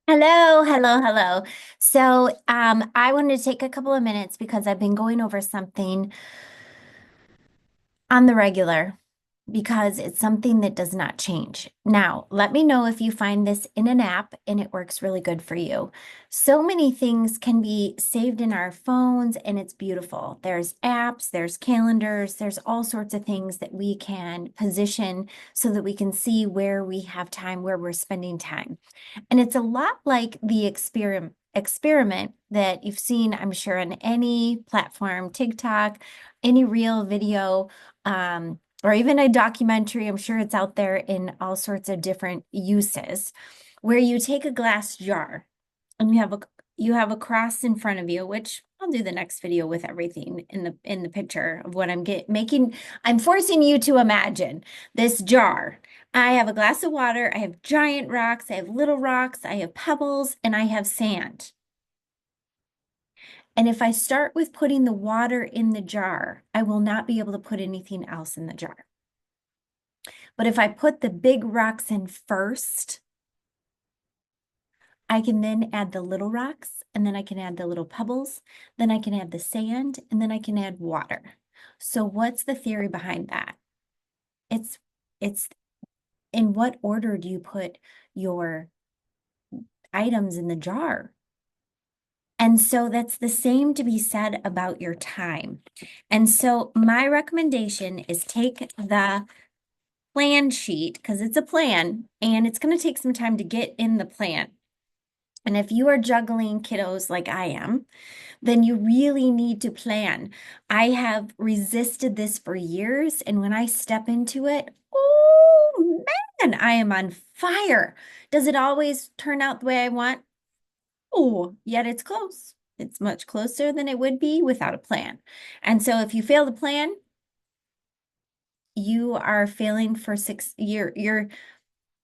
Hello, hello, hello. I wanted to take a couple of minutes because I've been going over something on the regular because it's something that does not change. Now, let me know if you find this in an app and it works really good for you. So many things can be saved in our phones and it's beautiful. There's apps, there's calendars, there's all sorts of things that we can position so that we can see where we have time, where we're spending time. And it's a lot like the experiment that you've seen, I'm sure, on any platform, TikTok, any real video, or even a documentary. I'm sure it's out there in all sorts of different uses, where you take a glass jar and you have a cross in front of you, which I'll do the next video with everything in the picture of what making. I'm forcing you to imagine this jar. I have a glass of water, I have giant rocks, I have little rocks, I have pebbles, and I have sand. And if I start with putting the water in the jar, I will not be able to put anything else in the jar. But if I put the big rocks in first, I can then add the little rocks, and then I can add the little pebbles, then I can add the sand, and then I can add water. So what's the theory behind that? It's it's in what order do you put your items in the jar? And so that's the same to be said about your time. And so my recommendation is take the plan sheet because it's a plan and it's going to take some time to get in the plan. And if you are juggling kiddos like I am, then you really need to plan. I have resisted this for years, and when I step into it, oh man, I am on fire. Does it always turn out the way I want? Oh, yet it's close. It's much closer than it would be without a plan. And so if you fail to plan, you are failing for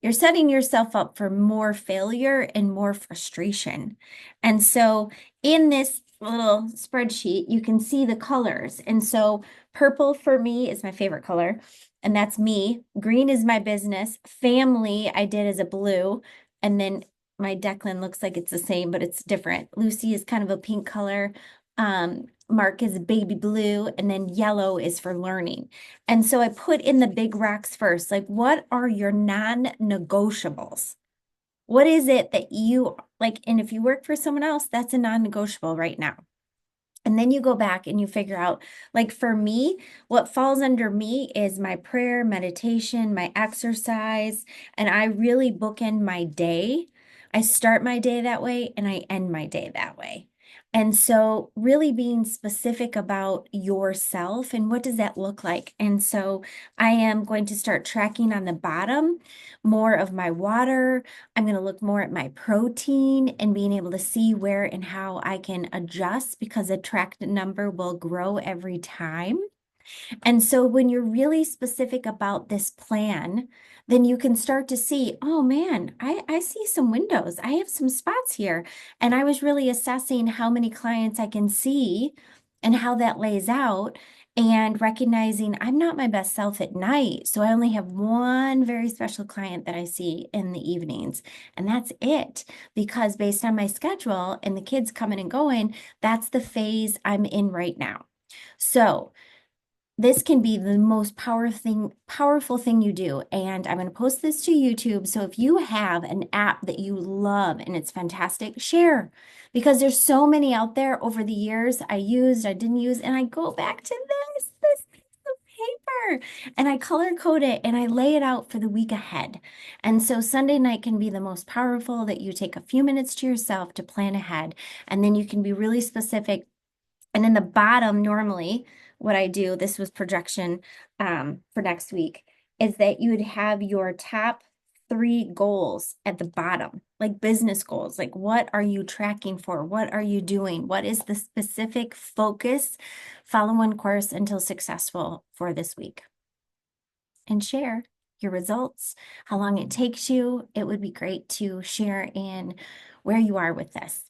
you're setting yourself up for more failure and more frustration. And so in this little spreadsheet, you can see the colors. And so purple for me is my favorite color, and that's me. Green is my business. Family, I did as a blue. And then my Declan looks like it's the same, but it's different. Lucy is kind of a pink color. Mark is baby blue, and then yellow is for learning. And so I put in the big rocks first. Like, what are your non-negotiables? What is it that you like? And if you work for someone else, that's a non-negotiable right now. And then you go back and you figure out, like for me, what falls under me is my prayer, meditation, my exercise, and I really bookend my day. I start my day that way and I end my day that way. And so, really being specific about yourself and what does that look like? And so, I am going to start tracking on the bottom more of my water. I'm going to look more at my protein and being able to see where and how I can adjust because a tracked number will grow every time. And so when you're really specific about this plan, then you can start to see, oh man, I see some windows. I have some spots here. And I was really assessing how many clients I can see and how that lays out and recognizing I'm not my best self at night. So I only have one very special client that I see in the evenings. And that's it. Because based on my schedule and the kids coming and going, that's the phase I'm in right now. So this can be the most powerful thing you do. And I'm going to post this to YouTube. So if you have an app that you love and it's fantastic, share because there's so many out there over the years I used, I didn't use, and I go back to this piece of paper and I color code it and I lay it out for the week ahead. And so Sunday night can be the most powerful that you take a few minutes to yourself to plan ahead. And then you can be really specific and in the bottom, normally, what I do, this was projection for next week, is that you would have your top three goals at the bottom, like business goals. Like, what are you tracking for? What are you doing? What is the specific focus? Follow one course until successful for this week and share your results, how long it takes you. It would be great to share in where you are with this.